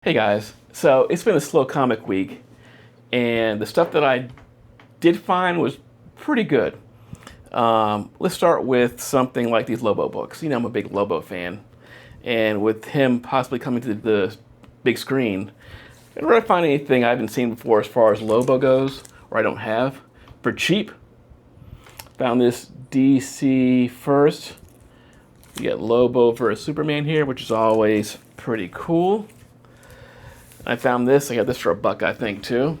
Hey guys, so it's been a slow comic week, and the stuff that I did find was pretty good. Let's start with something like these Lobo books. You know, I'm a big Lobo fan, and with him possibly coming to the big screen, I didn't really find anything I haven't seen before as far as Lobo goes, or I don't have, for cheap. Found this DC first. You get Lobo versus Superman here, which is always pretty cool. I found this. I got this for $1, I think, too.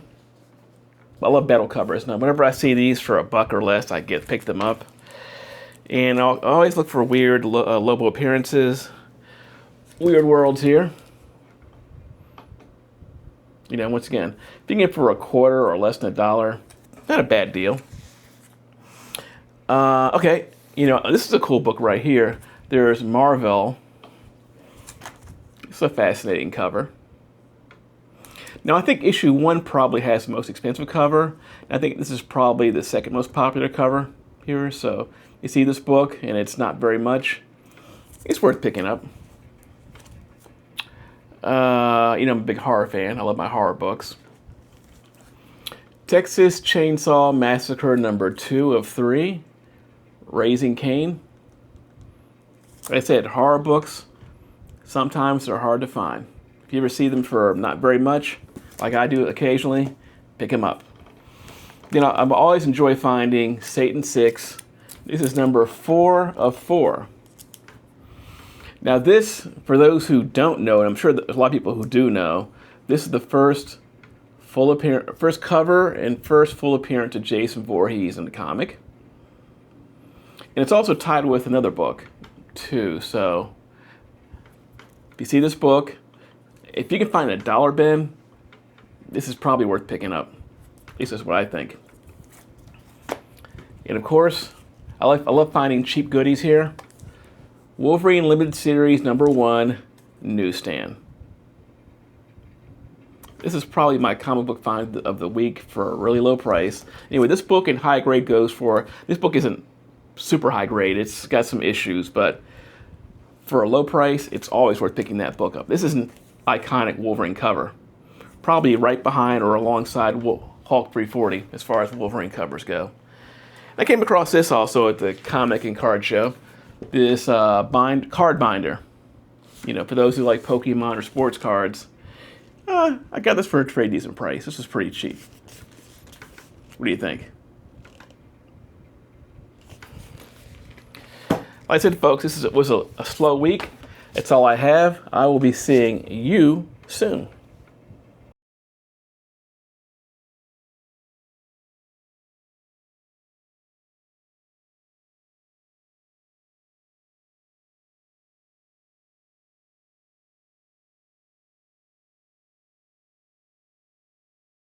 I love battle covers. Now, whenever I see these for $1 or less, I pick them up. And I'll always look for weird Lobo appearances, weird worlds here. You know, once again, if you can get it for $0.25 or less than $1, not a bad deal. Okay, you know, this is a cool book right here. There's Marvel. It's a fascinating cover. Now, I think issue 1 probably has the most expensive cover. I think this is probably the second most popular cover here. So you see this book, and it's not very much. It's worth picking up. You know, I'm a big horror fan. I love my horror books. Texas Chainsaw Massacre #2 of 3, Raising Cain. Like I said, horror books, sometimes they're hard to find. If you ever see them for not very much, like I do occasionally, pick them up. You know, I always enjoy finding Satan 6. This is number 4 of 4. Now this, for those who don't know, and I'm sure there's a lot of people who do know, this is the first cover and first full appearance of Jason Voorhees in the comic. And it's also tied with another book, too. So if you see this book, if you can find a dollar bin, this is probably worth picking up. At least that's what I think. And of course, I love finding cheap goodies here. Wolverine Limited Series #1, newsstand. This is probably my comic book find of the week for a really low price. Anyway, this book in high grade this book isn't super high grade. It's got some issues, but for a low price, it's always worth picking that book up. This is an iconic Wolverine cover. Probably right behind or alongside Hulk 340 as far as Wolverine covers go. I came across this also at the comic and card show. This card binder. You know, for those who like Pokemon or sports cards. I got this for a pretty decent price. This was pretty cheap. What do you think? Like I said, folks, this was a slow week. That's all I have. I will be seeing you soon.